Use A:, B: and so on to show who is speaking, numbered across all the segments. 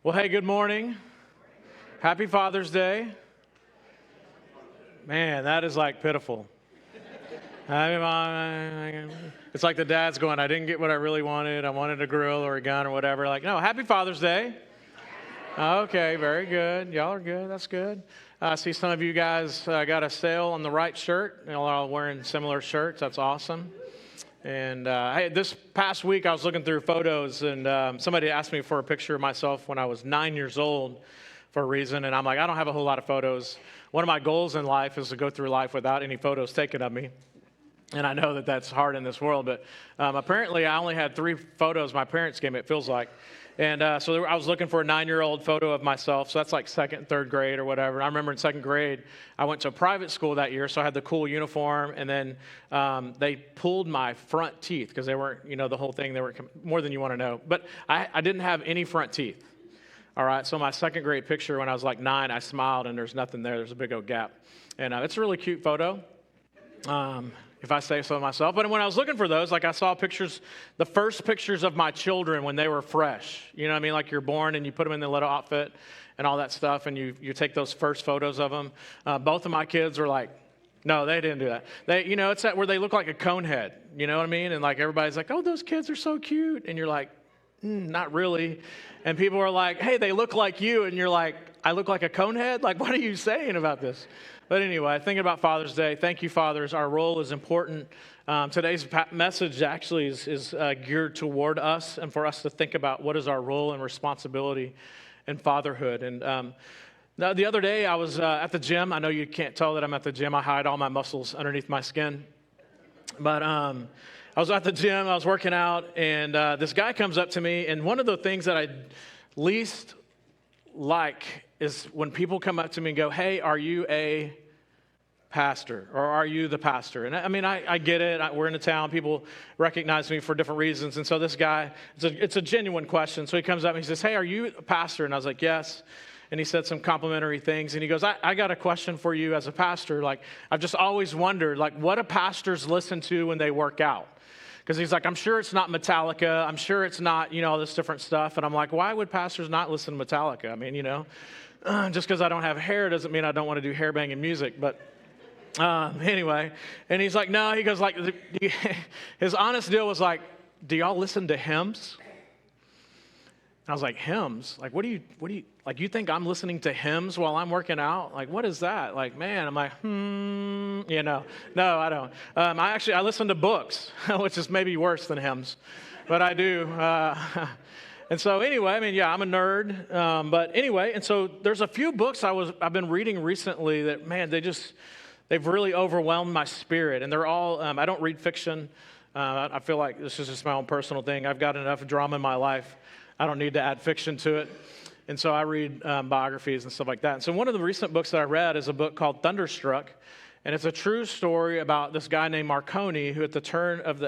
A: Well, hey, good morning. Happy Father's Day. Man, that is like pitiful. It's like the dad's going, I didn't get what I really wanted. I wanted a grill or a gun or whatever. Like, no, happy Father's Day. Okay, very good. Y'all are good. That's good. I see some of you guys got a sale on the right shirt. Y'all are all wearing similar shirts. That's awesome. And hey, this past week I was looking through photos, and somebody asked me for a picture of myself when I was 9 years old for a reason. And I'm like, I don't have a whole lot of photos. One of my goals in life is to go through life without any photos taken of me. And I know that that's hard in this world, but apparently I only had 3 photos my parents gave me, it feels like. And so I was looking for a 9-year-old photo of myself. So that's like 2nd, 3rd grade or whatever. I remember in 2nd grade, I went to a private school that year, so I had the cool uniform. And then they pulled my front teeth because they weren't, the whole thing, they were more than you want to know. But I didn't have any front teeth. All right, so my 2nd grade picture when I was like 9, I smiled and there's nothing there. There's a big old gap. And it's a really cute photo. If I say so myself. But when I was looking for those, like I saw pictures, the first pictures of my children when they were fresh. You know what I mean? Like you're born and you put them in the little outfit and all that stuff, and you take those first photos of them. Both of my kids were like, no, they didn't do that. It's that where they look like a cone head. You know what I mean? And like everybody's like, oh, those kids are so cute. And you're like, not really. And people are like, hey, they look like you. And you're like, I look like a cone head? Like, what are you saying about this? But anyway, thinking about Father's Day, thank you, fathers. Our role is important. Today's message actually is geared toward us and for us to think about what is our role and responsibility in fatherhood. And now the other day I was at the gym. I know you can't tell that I'm at the gym. I hide all my muscles underneath my skin. But I was at the gym. I was working out, and this guy comes up to me. And one of the things that I least like is when people come up to me and go, hey, are you a pastor? Or are you the pastor? And I mean, I get it. We're in a town. People recognize me for different reasons. And so this guy, it's a genuine question. So he comes up and he says, hey, are you a pastor? And I was like, yes. And he said some complimentary things. And he goes, I got a question for you as a pastor. Like, I've just always wondered, like, what do pastors listen to when they work out? Because he's like, I'm sure it's not Metallica. I'm sure it's not, all this different stuff. And I'm like, why would pastors not listen to Metallica? I mean, just because I don't have hair doesn't mean I don't want to do hair banging music. But anyway, and he's like, no, he goes like, his honest deal was like, do y'all listen to hymns? I was like, hymns? Like, what do you, like, you think I'm listening to hymns while I'm working out? Like, what is that? Like, man, I'm like, no, I don't. I listen to books, which is maybe worse than hymns, but I do. And so anyway, I mean, yeah, I'm a nerd, but anyway, and so there's a few books I've been reading recently that, man, they've really overwhelmed my spirit, and they're all, I don't read fiction. I feel like this is just my own personal thing. I've got enough drama in my life. I don't need to add fiction to it. And so I read biographies and stuff like that. And so one of the recent books that I read is a book called Thunderstruck. And it's a true story about this guy named Marconi, who at the turn of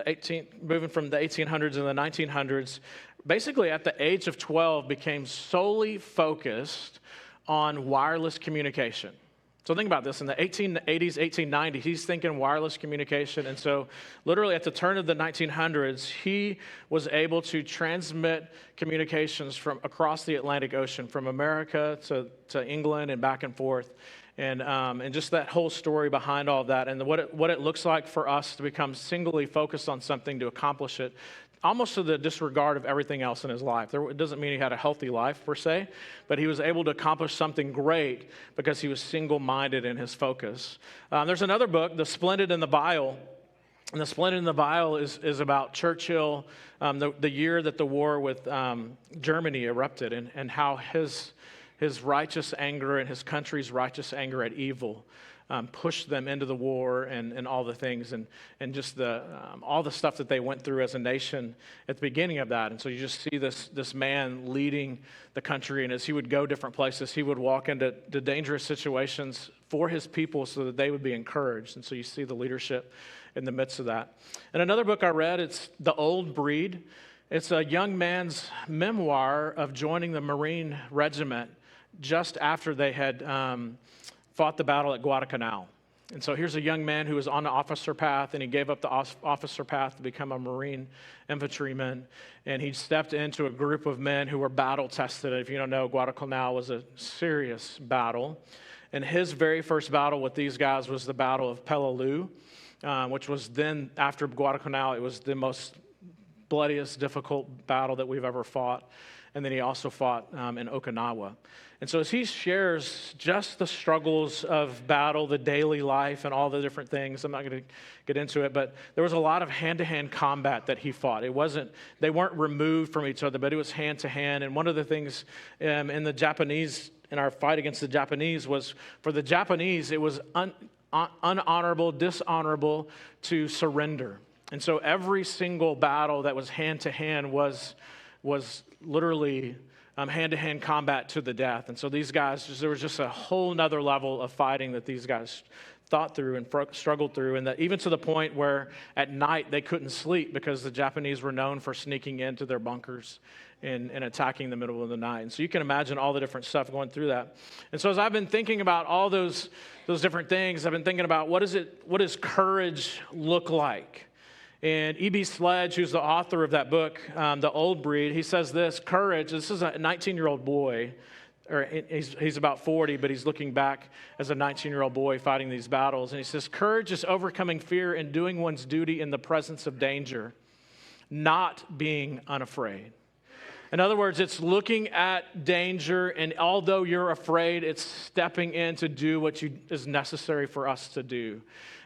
A: moving from the 1800s and the 1900s, basically at the age of 12 became solely focused on wireless communication. So think about this. In the 1880s, 1890s, he's thinking wireless communication. And so literally at the turn of the 1900s, he was able to transmit communications from across the Atlantic Ocean, from America to England and back and forth. And just that whole story behind all of that and what it looks like for us to become singly focused on something to accomplish it, almost to the disregard of everything else in his life. It doesn't mean he had a healthy life, per se, but he was able to accomplish something great because he was single-minded in his focus. There's another book, The Splendid and the Vile. And The Splendid and the Vile is about Churchill, the year that the war with Germany erupted, and how his righteous anger and his country's righteous anger at evil pushed them into the war and all the things and just all the stuff that they went through as a nation at the beginning of that. And so you just see this man leading the country, and as he would go different places, he would walk into dangerous situations for his people so that they would be encouraged. And so you see the leadership in the midst of that. And another book I read, it's The Old Breed. It's a young man's memoir of joining the Marine Regiment just after they had fought the battle at Guadalcanal. And so here's a young man who was on the officer path, and he gave up the officer path to become a Marine infantryman. And he stepped into a group of men who were battle tested. If you don't know, Guadalcanal was a serious battle. And his very first battle with these guys was the Battle of Peleliu, which was then, after Guadalcanal, it was the most bloodiest, difficult battle that we've ever fought. And then he also fought in Okinawa. And so as he shares just the struggles of battle, the daily life, and all the different things, I'm not going to get into it, but there was a lot of hand-to-hand combat that he fought. They weren't removed from each other, but it was hand-to-hand. And one of the things in our fight against the Japanese was, for the Japanese, it was unhonorable, dishonorable to surrender. And so every single battle that was hand-to-hand was literally hand-to-hand combat to the death. And so these guys, there was just a whole nother level of fighting that these guys thought through and struggled through, and that even to the point where at night they couldn't sleep because the Japanese were known for sneaking into their bunkers and attacking in the middle of the night. And so you can imagine all the different stuff going through that. And so as I've been thinking about all those different things, I've been thinking about what does courage look like? And E.B. Sledge, who's the author of that book, The Old Breed, he says this: courage, this is a 19-year-old boy, or he's about 40, but he's looking back as a 19-year-old boy fighting these battles. And he says, courage is overcoming fear and doing one's duty in the presence of danger, not being unafraid. In other words, it's looking at danger, and although you're afraid, it's stepping in to do what is necessary for us to do.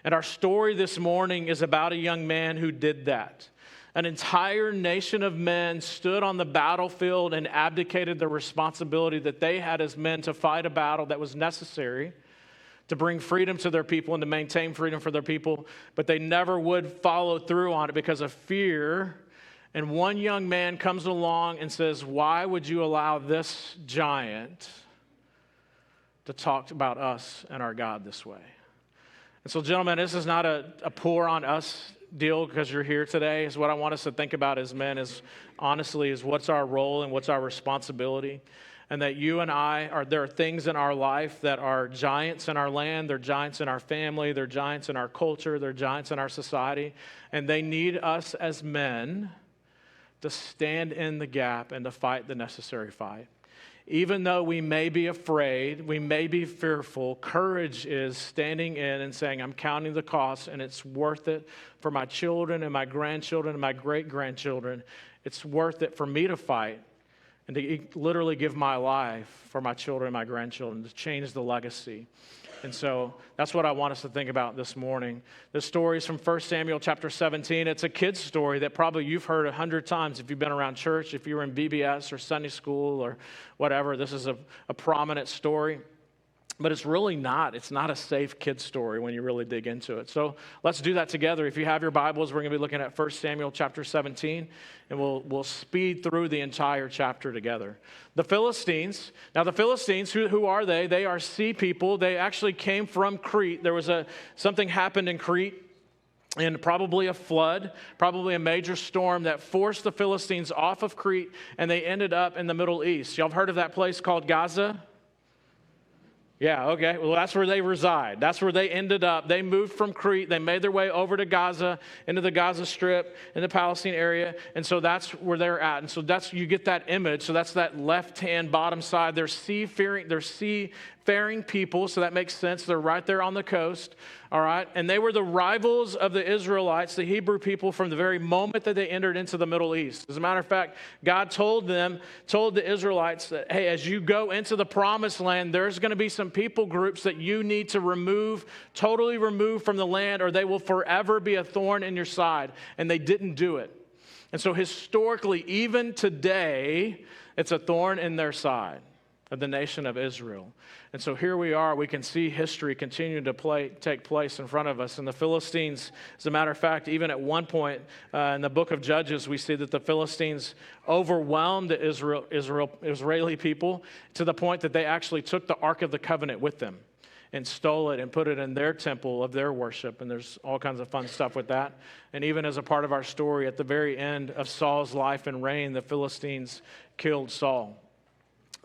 A: And our story this morning is about a young man who did that. An entire nation of men stood on the battlefield and abdicated the responsibility that they had as men to fight a battle that was necessary to bring freedom to their people and to maintain freedom for their people, but they never would follow through on it because of fear. And one young man comes along and says, why would you allow this giant to talk about us and our God this way? And so, gentlemen, this is not a pour on us deal because you're here today. Is what I want us to think about as men is what's our role and what's our responsibility. And that you and there are things in our life that are giants in our land, they're giants in our family, they're giants in our culture, they're giants in our society. And they need us as men to stand in the gap and to fight the necessary fight. Even though we may be afraid, we may be fearful, courage is standing in and saying, I'm counting the cost and it's worth it for my children and my grandchildren and my great-grandchildren. It's worth it for me to fight and to literally give my life for my children and my grandchildren, to change the legacy. And so that's what I want us to think about this morning. This story is from 1 Samuel chapter 17. It's a kid's story that probably you've heard 100 times if you've been around church, if you were in VBS or Sunday school or whatever. This is a prominent story. But it's really not. It's not a safe kid's story when you really dig into it. So let's do that together. If you have your Bibles, we're going to be looking at 1 Samuel chapter 17, and we'll speed through the entire chapter together. The Philistines. Now, the Philistines, who are they? They are sea people. They actually came from Crete. There was something happened in Crete, and probably a flood, probably a major storm that forced the Philistines off of Crete, and they ended up in the Middle East. Y'all have heard of that place called Gaza? Yeah, okay. Well, that's where they reside. That's where they ended up. They moved from Crete. They made their way over to Gaza, into the Gaza Strip, in the Palestine area. And so that's where they're at. And so you get that image. So that's that left-hand bottom side. They're seafaring people, so that makes sense. They're right there on the coast, all right? And they were the rivals of the Israelites, the Hebrew people, from the very moment that they entered into the Middle East. As a matter of fact, God told the Israelites that, hey, as you go into the promised land, there's going to be some people groups that you need to totally remove from the land, or they will forever be a thorn in your side. And they didn't do it. And so historically, even today, it's a thorn in their side of the nation of Israel. And so here we are, we can see history continue to take place in front of us. And the Philistines, as a matter of fact, even at one point in the book of Judges, we see that the Philistines overwhelmed the Israeli people to the point that they actually took the Ark of the Covenant with them and stole it and put it in their temple of their worship. And there's all kinds of fun stuff with that. And even as a part of our story, at the very end of Saul's life and reign, the Philistines killed Saul.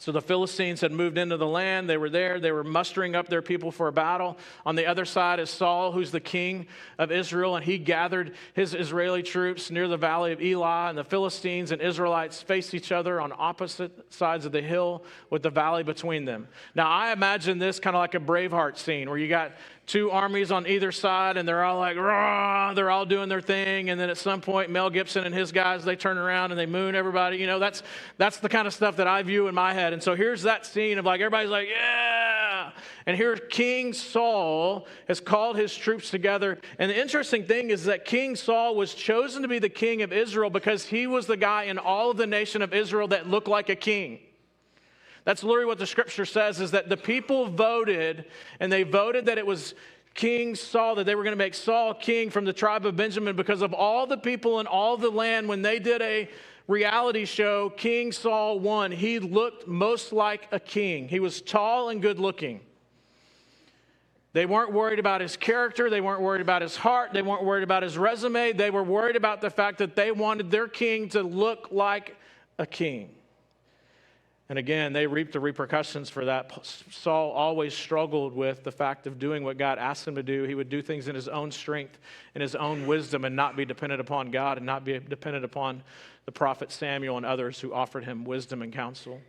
A: So the Philistines had moved into the land. They were there. They were mustering up their people for a battle. On the other side is Saul, who's the king of Israel, and he gathered his Israeli troops near the valley of Elah, and the Philistines and Israelites faced each other on opposite sides of the hill with the valley between them. Now, I imagine this kind of like a Braveheart scene where you got two armies on either side, and they're all like, rah, they're all doing their thing, and then at some point, Mel Gibson and his guys, they turn around and they moon everybody. You know, that's the kind of stuff that I view in my head. And so here's that scene of like, everybody's like, yeah! And here King Saul has called his troops together. And the interesting thing is that King Saul was chosen to be the king of Israel because he was the guy in all of the nation of Israel that looked like a king. That's literally what the scripture says, is that the people voted, and they voted that it was King Saul, that they were going to make Saul king from the tribe of Benjamin because of all the people in all the land. When they did a reality show, King Saul won. He looked most like a king. He was tall and good looking. They weren't worried about his character. They weren't worried about his heart. They weren't worried about his resume. They were worried about the fact that they wanted their king to look like a king. And again, they reaped the repercussions for that. Saul always struggled with the fact of doing what God asked him to do. He would do things in his own strength, in his own wisdom, and not be dependent upon God and not be dependent upon the prophet Samuel and others who offered him wisdom and counsel.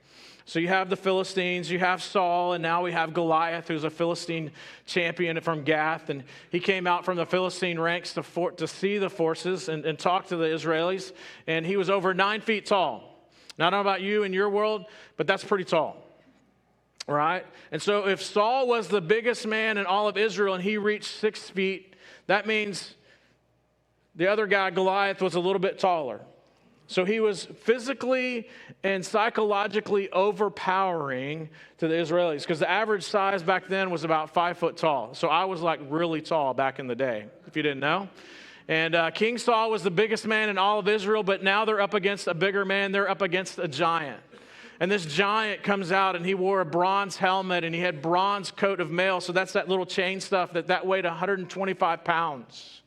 A: So you have the Philistines, you have Saul, and now we have Goliath, who's a Philistine champion from Gath. And he came out from the Philistine ranks to see the forces and talk to the Israelis. And he was over 9 feet tall. Now, I don't know about you in your world, but that's pretty tall, right? And so if Saul was the biggest man in all of Israel and he reached 6 feet, that means the other guy, Goliath, was a little bit taller. So he was physically and psychologically overpowering to the Israelis, because the average size back then was about 5 foot tall. So I was like really tall back in the day, if you didn't know. And King Saul was the biggest man in all of Israel, but now they're up against a bigger man. They're up against a giant. And this giant comes out, and he wore a bronze helmet, and he had bronze coat of mail. So that's that little chain stuff that weighed 125 pounds.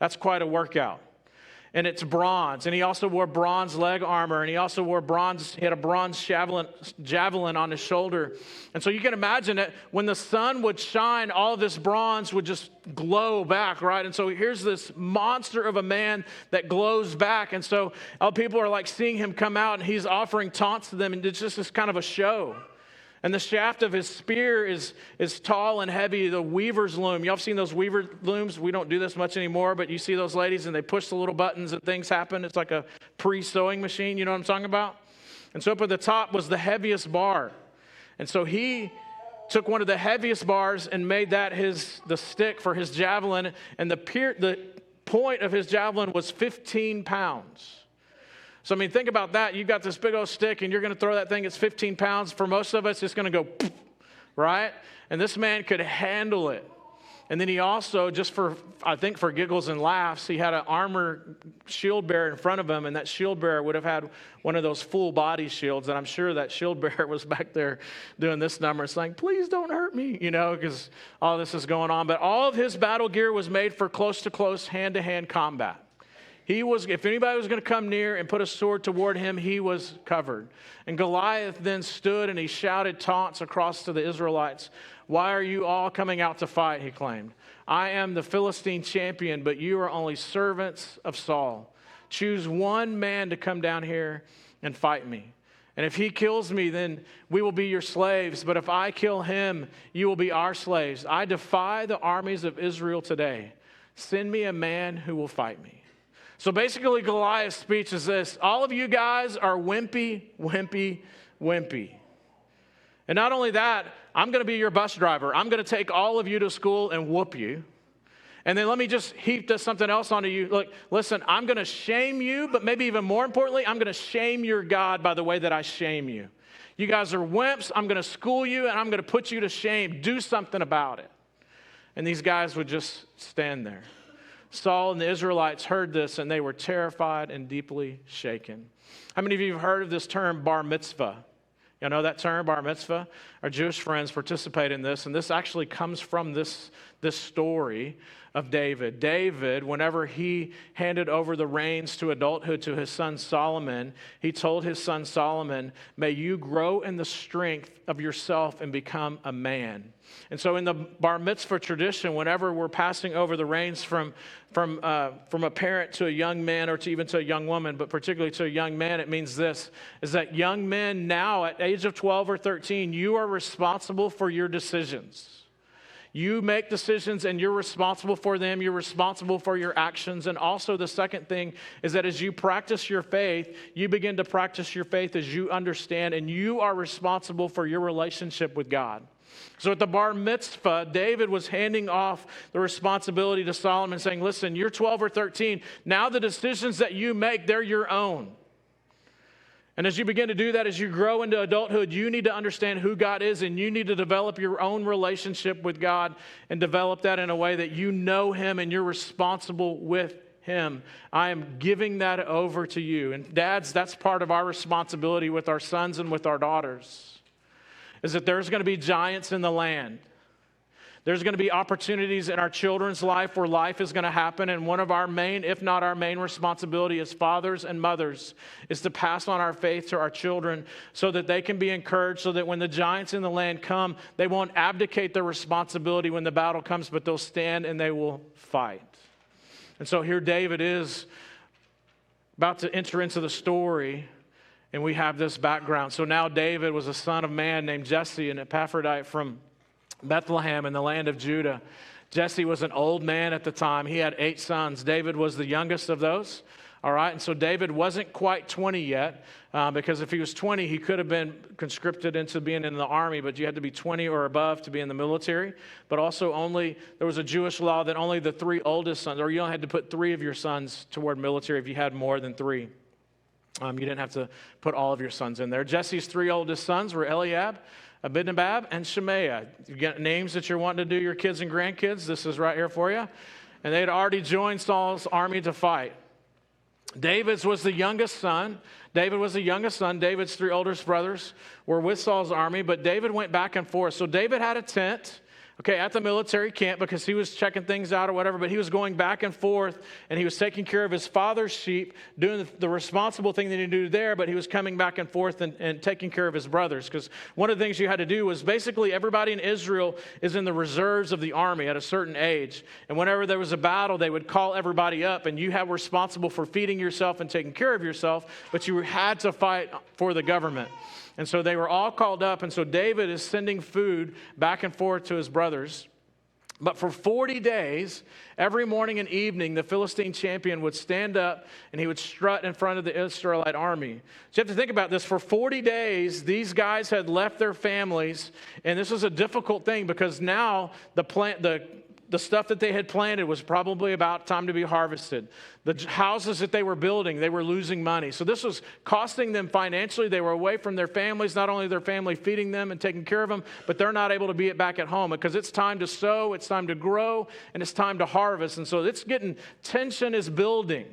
A: That's quite a workout. And it's bronze. And he also wore bronze leg armor, and he also wore he had a bronze javelin on his shoulder. And so you can imagine that when the sun would shine, all of this bronze would just glow back, right? And so here's this monster of a man that glows back. And so all people are like seeing him come out, and he's offering taunts to them, and it's just this kind of a show. And the shaft of his spear is tall and heavy, the weaver's loom. Y'all have seen those weaver looms? We don't do this much anymore, but you see those ladies and they push the little buttons and things happen. It's like a pre-sewing machine, you know what I'm talking about? And so up at the top was the heaviest bar. And so he took one of the heaviest bars and made that the stick for his javelin, and the point of his javelin was 15 pounds. So, I mean, think about that. You've got this big old stick, and you're going to throw that thing. It's 15 pounds. For most of us, it's going to go, poof, right? And this man could handle it. And then he also, I think for giggles and laughs, he had an armor shield bearer in front of him, and that shield bearer would have had one of those full body shields. And I'm sure that shield bearer was back there doing this number, saying, please don't hurt me, because all this is going on. But all of his battle gear was made for close-to-close, hand-to-hand combat. If anybody was going to come near and put a sword toward him, he was covered. And Goliath then stood and he shouted taunts across to the Israelites. Why are you all coming out to fight, he claimed. I am the Philistine champion, but you are only servants of Saul. Choose one man to come down here and fight me. And if he kills me, then we will be your slaves. But if I kill him, you will be our slaves. I defy the armies of Israel today. Send me a man who will fight me. So basically, Goliath's speech is this: all of you guys are wimpy, wimpy, wimpy. And not only that, I'm going to be your bus driver. I'm going to take all of you to school and whoop you. And then let me just heap something else onto you. Look, listen, I'm going to shame you, but maybe even more importantly, I'm going to shame your God by the way that I shame you. You guys are wimps. I'm going to school you, and I'm going to put you to shame. Do something about it. And these guys would just stand there. Saul and the Israelites heard this, and they were terrified and deeply shaken. How many of you have heard of this term bar mitzvah? You know that term, bar mitzvah? Our Jewish friends participate in this, and this actually comes from this story of David. David, whenever he handed over the reins to adulthood to his son Solomon, he told his son Solomon, may you grow in the strength of yourself and become a man. And so in the bar mitzvah tradition, whenever we're passing over the reins from a parent to a young man or to even to a young woman, but particularly to a young man, it means this, is that young men now at age of 12 or 13, you are responsible for your decisions. You make decisions and you're responsible for them. You're responsible for your actions. And also the second thing is that as you practice your faith, you begin to practice your faith as you understand, and you are responsible for your relationship with God. So at the bar mitzvah, David was handing off the responsibility to Solomon, saying, listen, you're 12 or 13. Now the decisions that you make, they're your own. And as you begin to do that, as you grow into adulthood, you need to understand who God is, and you need to develop your own relationship with God and develop that in a way that you know Him and you're responsible with Him. I am giving that over to you. And dads, that's part of our responsibility with our sons and with our daughters, is that there's going to be giants in the land. There's going to be opportunities in our children's life where life is going to happen, and one of our main, if not our main responsibility as fathers and mothers is to pass on our faith to our children so that they can be encouraged, so that when the giants in the land come, they won't abdicate their responsibility when the battle comes, but they'll stand and they will fight. And so here David is about to enter into the story, and we have this background. So now David was a son of a man named Jesse, an Epaphrodite from Bethlehem in the land of Judah. Jesse was an old man at the time. He had 8 sons. David was the youngest of those. All right, and so David wasn't quite 20 yet, because if he was 20, he could have been conscripted into being in the army, but you had to be 20 or above to be in the military. But also there was a Jewish law that only the 3 oldest sons, or you only had to put 3 of your sons toward military if you had more than 3. You didn't have to put all of your sons in there. Jesse's 3 oldest sons were Eliab, Abinadab, and Shemaiah. You get names that you're wanting to do your kids and grandkids, this is right here for you. And they had already joined Saul's army to fight. David's was the youngest son. David's 3 oldest brothers were with Saul's army, but David went back and forth. So David had a tent, at the military camp, because he was checking things out or whatever, but he was going back and forth, and he was taking care of his father's sheep, doing the responsible thing that he did there, but he was coming back and forth and taking care of his brothers, because one of the things you had to do was basically everybody in Israel is in the reserves of the army at a certain age, and whenever there was a battle, they would call everybody up, and you were responsible for feeding yourself and taking care of yourself, but you had to fight for the government. And so they were all called up, and so David is sending food back and forth to his brothers. But for 40 days, every morning and evening, the Philistine champion would stand up and he would strut in front of the Israelite army. So you have to think about this. For 40 days, these guys had left their families, and this was a difficult thing because now the stuff that they had planted was probably about time to be harvested. The houses that they were building, they were losing money. So this was costing them financially. They were away from their families, not only their family feeding them and taking care of them, but they're not able to be back at home because it's time to sow, it's time to grow, and it's time to harvest. And so tension is building.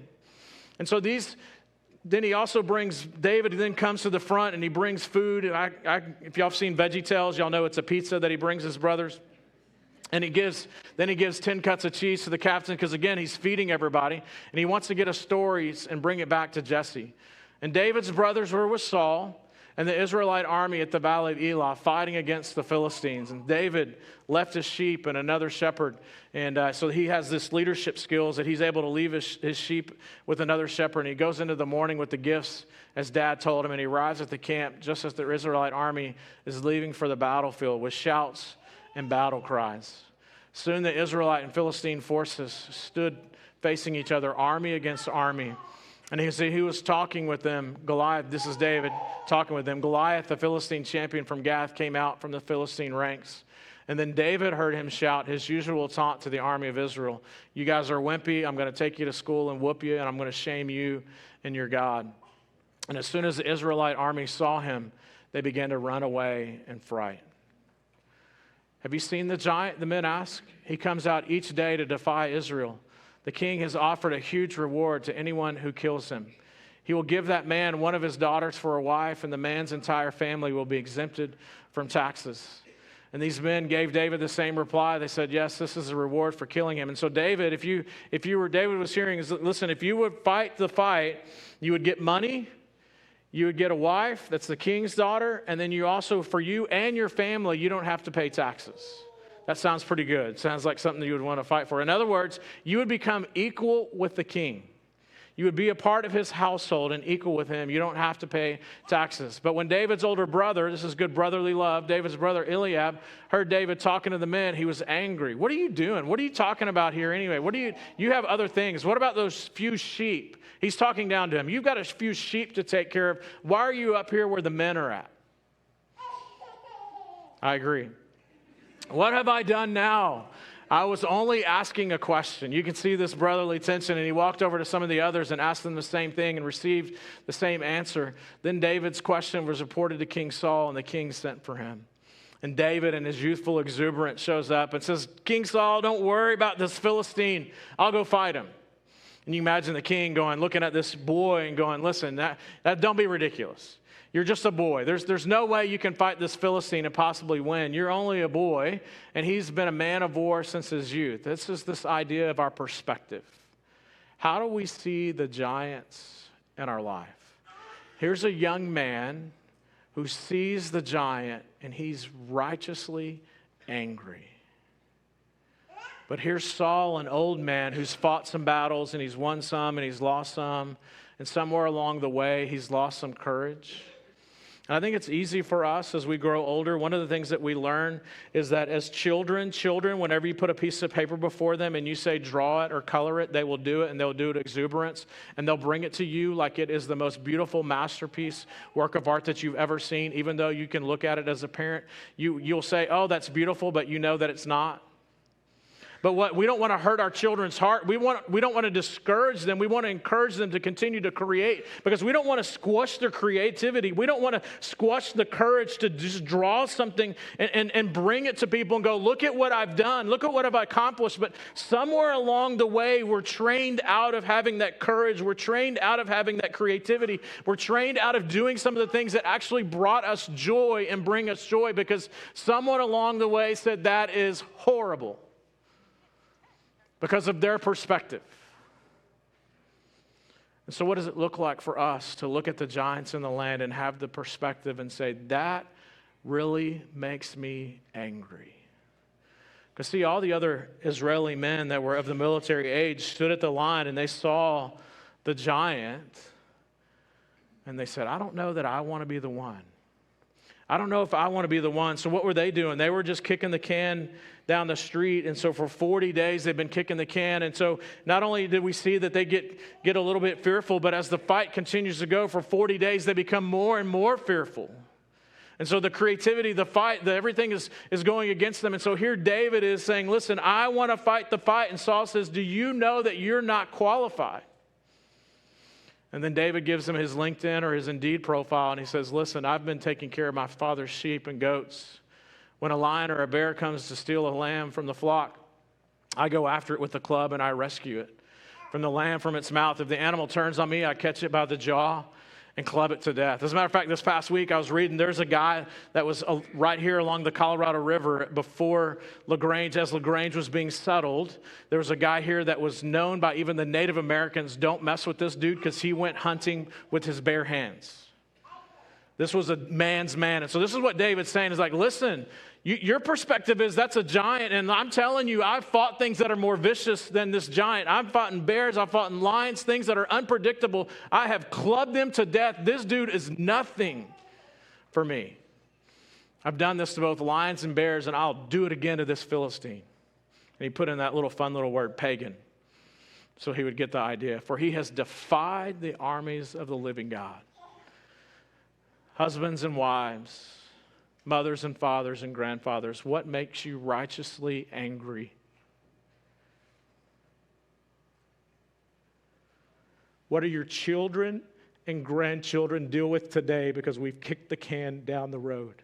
A: And so then he also David then comes to the front and he brings food. If y'all have seen VeggieTales, y'all know it's a pizza that he brings his brothers. And he gives 10 cuts of cheese to the captain because, again, he's feeding everybody. And he wants to get us stories and bring it back to Jesse. And David's brothers were with Saul and the Israelite army at the Valley of Elah fighting against the Philistines. And David left his sheep and another shepherd. And so he has this leadership skills that he's able to leave his sheep with another shepherd. And he goes into the morning with the gifts, as Dad told him. And he arrives at the camp just as the Israelite army is leaving for the battlefield with shouts and battle cries. Soon the Israelite and Philistine forces stood facing each other, army against army. And he was talking with them. Goliath, this is David talking with them. Goliath, the Philistine champion from Gath, came out from the Philistine ranks. And then David heard him shout his usual taunt to the army of Israel. You guys are wimpy. I'm going to take you to school and whoop you, and I'm going to shame you and your God. And as soon as the Israelite army saw him, they began to run away in fright. Have you seen the giant? The men ask. He comes out each day to defy Israel. The king has offered a huge reward to anyone who kills him. He will give that man one of his daughters for a wife, and the man's entire family will be exempted from taxes. And these men gave David the same reply. They said, yes, this is a reward for killing him. And so David, David was hearing, listen, if you would fight the fight, you would get money, you would get a wife, that's the king's daughter, and then you also, for you and your family, you don't have to pay taxes. That sounds pretty good. Sounds like something you would want to fight for. In other words, you would become equal with the king. You would be a part of his household and equal with him. You don't have to pay taxes. But when David's older brother, this is good brotherly love, David's brother Eliab heard David talking to the men, he was angry. What are you doing? What are you talking about here anyway? You have other things. What about those few sheep? He's talking down to him. You've got a few sheep to take care of. Why are you up here where the men are at? I agree. What have I done now? I was only asking a question. You can see this brotherly tension, and he walked over to some of the others and asked them the same thing and received the same answer. Then David's question was reported to King Saul, and the king sent for him. And David, in his youthful exuberance, shows up and says, King Saul, don't worry about this Philistine. I'll go fight him. And you imagine the king looking at this boy and going, listen, that don't be ridiculous. You're just a boy. There's no way you can fight this Philistine and possibly win. You're only a boy, and he's been a man of war since his youth. This is this idea of our perspective. How do we see the giants in our life? Here's a young man who sees the giant, and he's righteously angry. But here's Saul, an old man who's fought some battles, and he's won some, and he's lost some, and somewhere along the way, he's lost some courage. And I think it's easy for us as we grow older. One of the things that we learn is that as children, whenever you put a piece of paper before them and you say draw it or color it, they will do it, and they'll do it exuberance, and they'll bring it to you like it is the most beautiful masterpiece, work of art that you've ever seen. Even though you can look at it as a parent, you'll say, oh, that's beautiful, but you know that it's not. But we don't want to hurt our children's heart. We don't want to discourage them. We want to encourage them to continue to create, because we don't want to squash their creativity. We don't want to squash the courage to just draw something and bring it to people and go, look at what I've done. Look at what I've accomplished. But somewhere along the way, we're trained out of having that courage. We're trained out of having that creativity. We're trained out of doing some of the things that actually brought us joy and bring us joy, because someone along the way said that is horrible, because of their perspective. And so what does it look like for us to look at the giants in the land and have the perspective and say, that really makes me angry? Because see, all the other Israeli men that were of the military age stood at the line and they saw the giant and they said, I don't know that I want to be the one. I don't know if I want to be the one. So what were they doing? They were just kicking the can down the street. And so for 40 days, they've been kicking the can. And so not only did we see that they get a little bit fearful, but as the fight continues to go for 40 days, they become more and more fearful. And so the creativity, the fight, everything is going against them. And so here David is saying, listen, I want to fight the fight. And Saul says, do you know that you're not qualified? And then David gives him his LinkedIn or his Indeed profile, and he says, listen, I've been taking care of my father's sheep and goats. When a lion or a bear comes to steal a lamb from the flock, I go after it with a club and I rescue it from the lamb from its mouth. If the animal turns on me, I catch it by the jaw and club it to death. As a matter of fact, this past week I was reading, there's a guy that was right here along the Colorado River before LaGrange, as LaGrange was being settled. There was a guy here that was known by even the Native Americans, don't mess with this dude because he went hunting with his bare hands. This was a man's man. And so this is what David's saying is like, listen, your perspective is that's a giant. And I'm telling you, I've fought things that are more vicious than this giant. I've fought in bears. I've fought in lions, things that are unpredictable. I have clubbed them to death. This dude is nothing for me. I've done this to both lions and bears, and I'll do it again to this Philistine. And he put in that fun little word, pagan, so he would get the idea. For he has defied the armies of the living God. Husbands and wives, mothers and fathers and grandfathers, what makes you righteously angry? What do your children and grandchildren deal with today because we've kicked the can down the road?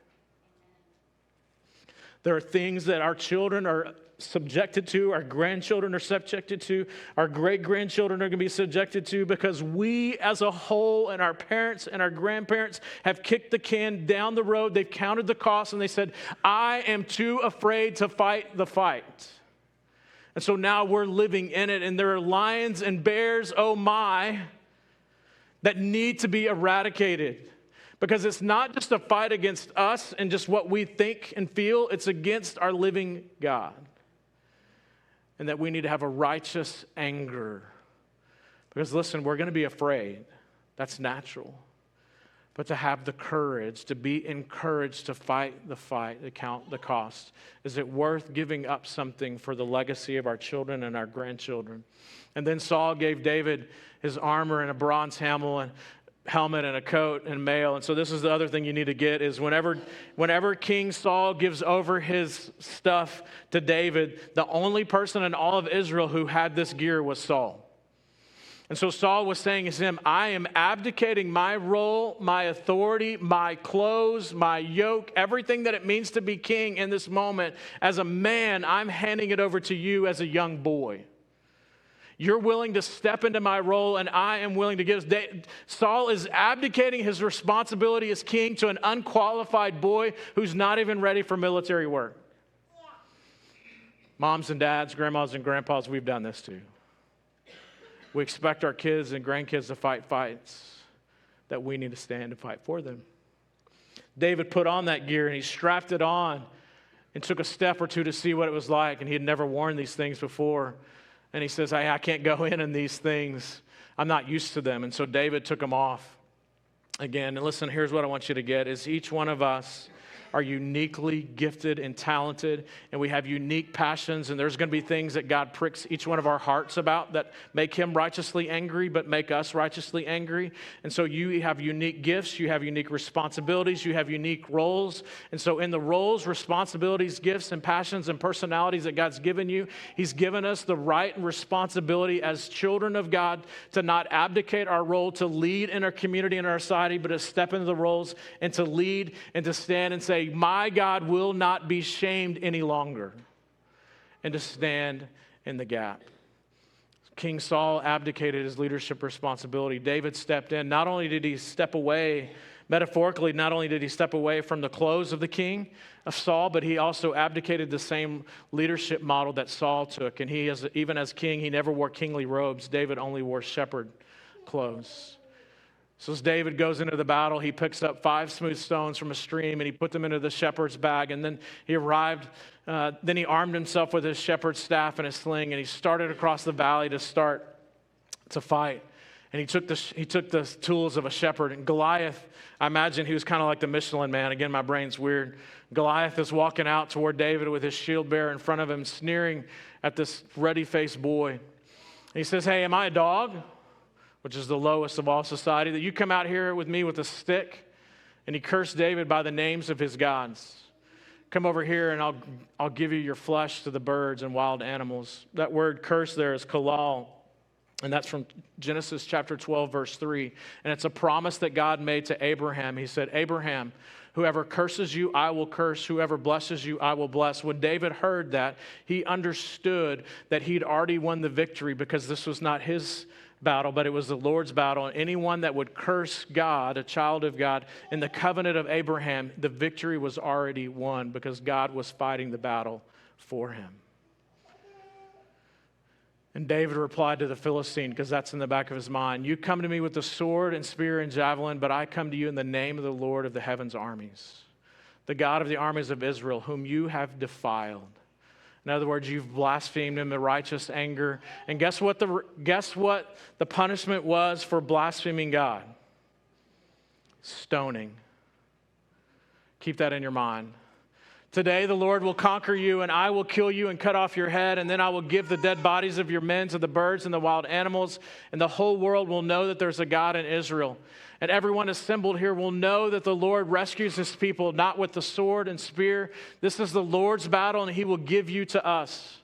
A: There are things that our children are subjected to, our grandchildren are subjected to, our great-grandchildren are going to be subjected to, because we as a whole and our parents and our grandparents have kicked the can down the road. They've counted the cost and they said, I am too afraid to fight the fight. And so now we're living in it, and there are lions and bears, oh my, that need to be eradicated. Because it's not just a fight against us and just what we think and feel, it's against our living God. And that we need to have a righteous anger. Because listen, we're going to be afraid. That's natural. But to have the courage, to be encouraged to fight the fight, to count the cost. Is it worth giving up something for the legacy of our children and our grandchildren? And then Saul gave David his armor and a bronze helmet and a coat and mail. And so this is the other thing you need to get is whenever King Saul gives over his stuff to David, the only person in all of Israel who had this gear was Saul. And so Saul was saying to him, I am abdicating my role, my authority, my clothes, my yoke, everything that it means to be king in this moment. As a man, I'm handing it over to you as a young boy. You're willing to step into my role, and I am willing to give. Saul is abdicating his responsibility as king to an unqualified boy who's not even ready for military work. Moms and dads, grandmas and grandpas, we've done this too. We expect our kids and grandkids to fight fights that we need to stand and fight for them. David put on that gear and he strapped it on and took a step or two to see what it was like, and he had never worn these things before. And he says, I can't go in these things. I'm not used to them. And so David took them off again. And listen, here's what I want you to get is each one of us are uniquely gifted and talented, and we have unique passions, and there's going to be things that God pricks each one of our hearts about that make him righteously angry, but make us righteously angry. And so you have unique gifts, you have unique responsibilities, you have unique roles. And so in the roles, responsibilities, gifts, and passions and personalities that God's given you, he's given us the right and responsibility as children of God to not abdicate our role to lead in our community and our society, but to step into the roles and to lead and to stand and say, my God will not be shamed any longer, and to stand in the gap. King Saul abdicated his leadership responsibility. David stepped in. Not only did he step away, metaphorically, not only did he step away from the clothes of the king of Saul, but he also abdicated the same leadership model that Saul took. And even as king, he never wore kingly robes. David only wore shepherd clothes. So as David goes into the battle, he picks up 5 smooth stones from a stream and he put them into the shepherd's bag. And then he armed himself with his shepherd's staff and his sling, and he started across the valley to fight. And he took the tools of a shepherd. And Goliath, I imagine he was kind of like the Michelin Man. Again, my brain's weird. Goliath is walking out toward David with his shield bearer in front of him, sneering at this ruddy-faced boy. And he says, hey, am I a dog? Which is the lowest of all society, that you come out here with me with a stick? And he cursed David by the names of his gods. Come over here and I'll give you your flesh to the birds and wild animals. That word curse there is kalal. And that's from Genesis chapter 12, verse 3. And it's a promise that God made to Abraham. He said, Abraham, whoever curses you, I will curse. Whoever blesses you, I will bless. When David heard that, he understood that he'd already won the victory, because this was not his battle, but it was the Lord's battle. And anyone that would curse God, a child of God, in the covenant of Abraham, the victory was already won, because God was fighting the battle for him. And David replied to the Philistine, because that's in the back of his mind, you come to me with the sword and spear and javelin, but I come to you in the name of the Lord of the heaven's armies, the God of the armies of Israel, whom you have defiled. In other words, you've blasphemed him in righteous anger. And guess what the punishment was for blaspheming God? Stoning. Keep that in your mind. Today the Lord will conquer you, and I will kill you and cut off your head, and then I will give the dead bodies of your men to the birds and the wild animals, and the whole world will know that there's a God in Israel. And everyone assembled here will know that the Lord rescues his people, not with the sword and spear. This is the Lord's battle, and he will give you to us.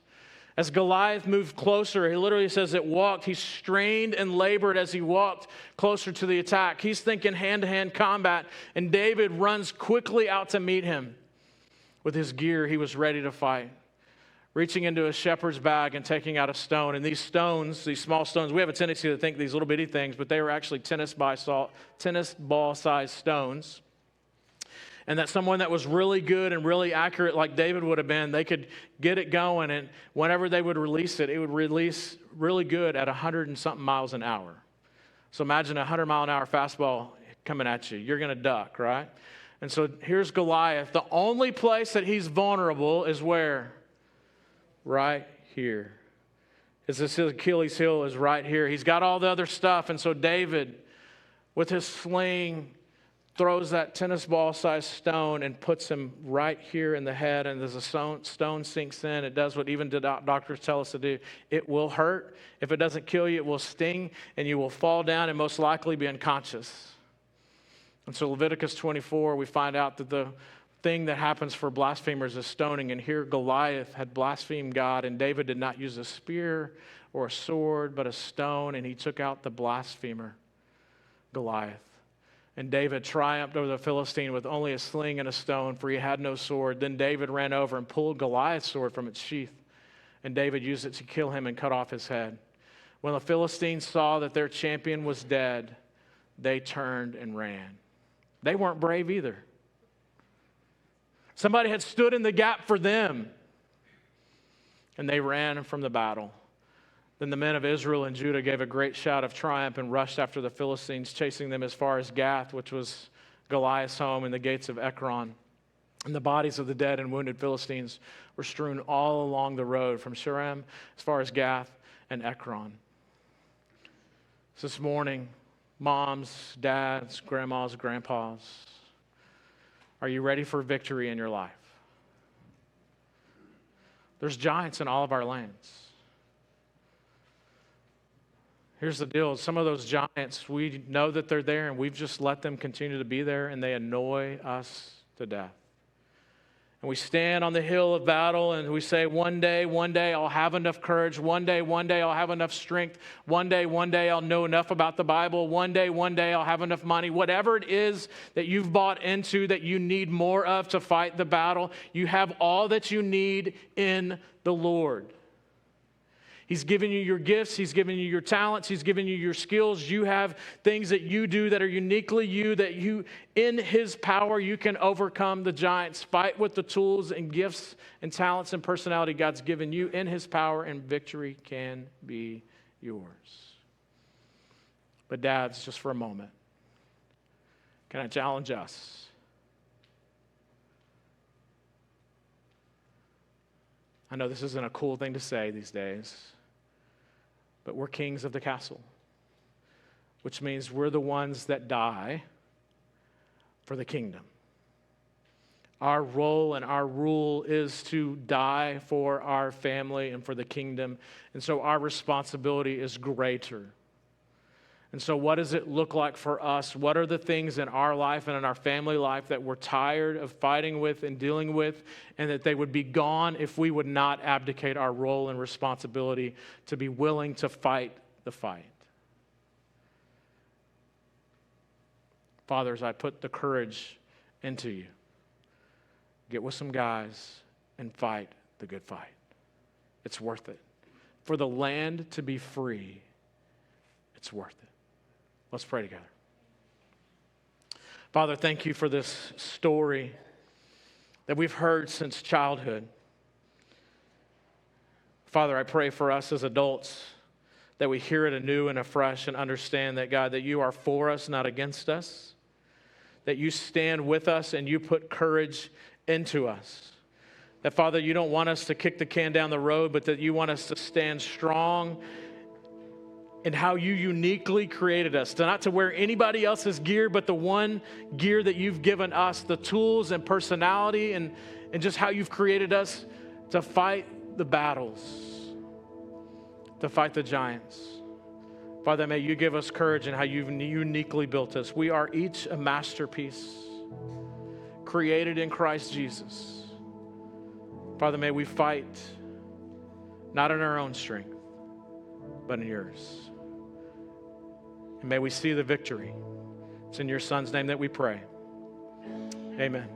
A: As Goliath moved closer, he literally says it walked. He strained and labored as he walked closer to the attack. He's thinking hand-to-hand combat, and David runs quickly out to meet him. with his gear, he was ready to fight. Reaching into a shepherd's bag and taking out a stone. And these stones, these small stones, we have a tendency to think these little bitty things, but they were actually tennis ball-sized stones. And that someone that was really good and really accurate, like David would have been, they could get it going, and whenever they would release it, it would release really good at 100 and something miles an hour. So imagine a 100-mile-an-hour fastball coming at you. You're going to duck, right? And so here's Goliath. The only place that he's vulnerable is where? Right here. His Achilles heel is right here. He's got all the other stuff, and so David, with his sling, throws that tennis ball-sized stone and puts him right here in the head, and as the stone sinks in, it does what even the doctors tell us to do. It will hurt. If it doesn't kill you, it will sting, and you will fall down and most likely be unconscious. And so Leviticus 24, we find out that the thing that happens for blasphemers is stoning, and here Goliath had blasphemed God, and David did not use a spear or a sword, but a stone, and he took out the blasphemer, Goliath. And David triumphed over the Philistine with only a sling and a stone, for he had no sword. Then David ran over and pulled Goliath's sword from its sheath, and David used it to kill him and cut off his head. When the Philistines saw that their champion was dead, they turned and ran. They weren't brave either. Somebody had stood in the gap for them, and they ran from the battle. Then the men of Israel and Judah gave a great shout of triumph and rushed after the Philistines, chasing them as far as Gath, which was Goliath's home, and the gates of Ekron. And the bodies of the dead and wounded Philistines were strewn all along the road from Shaaraim as far as Gath and Ekron. So this morning, moms, dads, grandmas, grandpas, are you ready for victory in your life? There's giants in all of our lands. Here's the deal. Some of those giants, we know that they're there, and we've just let them continue to be there, and they annoy us to death. And we stand on the hill of battle, and we say, one day, I'll have enough courage. One day, I'll have enough strength. One day, I'll know enough about the Bible. One day, I'll have enough money. Whatever it is that you've bought into that you need more of to fight the battle, you have all that you need in the Lord. He's given you your gifts. He's given you your talents. He's given you your skills. You have things that you do that are uniquely you, that you, in His power, you can overcome the giants. Fight with the tools and gifts and talents and personality God's given you in His power, and victory can be yours. But dads, just for a moment, can I challenge us? I know this isn't a cool thing to say these days, but we're kings of the castle, which means we're the ones that die for the kingdom. Our role and our rule is to die for our family and for the kingdom, and so our responsibility is greater. And so what does it look like for us? What are the things in our life and in our family life that we're tired of fighting with and dealing with, and that they would be gone if we would not abdicate our role and responsibility to be willing to fight the fight? Fathers, I put the courage into you. Get with some guys and fight the good fight. It's worth it. For the land to be free, it's worth it. Let's pray together. Father, thank you for this story that we've heard since childhood. Father, I pray for us as adults that we hear it anew and afresh and understand that, God, that you are for us, not against us, that you stand with us and you put courage into us. That, Father, you don't want us to kick the can down the road, but that you want us to stand strong in how you uniquely created us, to not to wear anybody else's gear, but the one gear that you've given us, the tools and personality and just how you've created us to fight the battles, to fight the giants. Father, may you give us courage in how you've uniquely built us. We are each a masterpiece, created in Christ Jesus. Father, may we fight not in our own strength, but in yours. And may we see the victory. It's in your Son's name that we pray. Amen.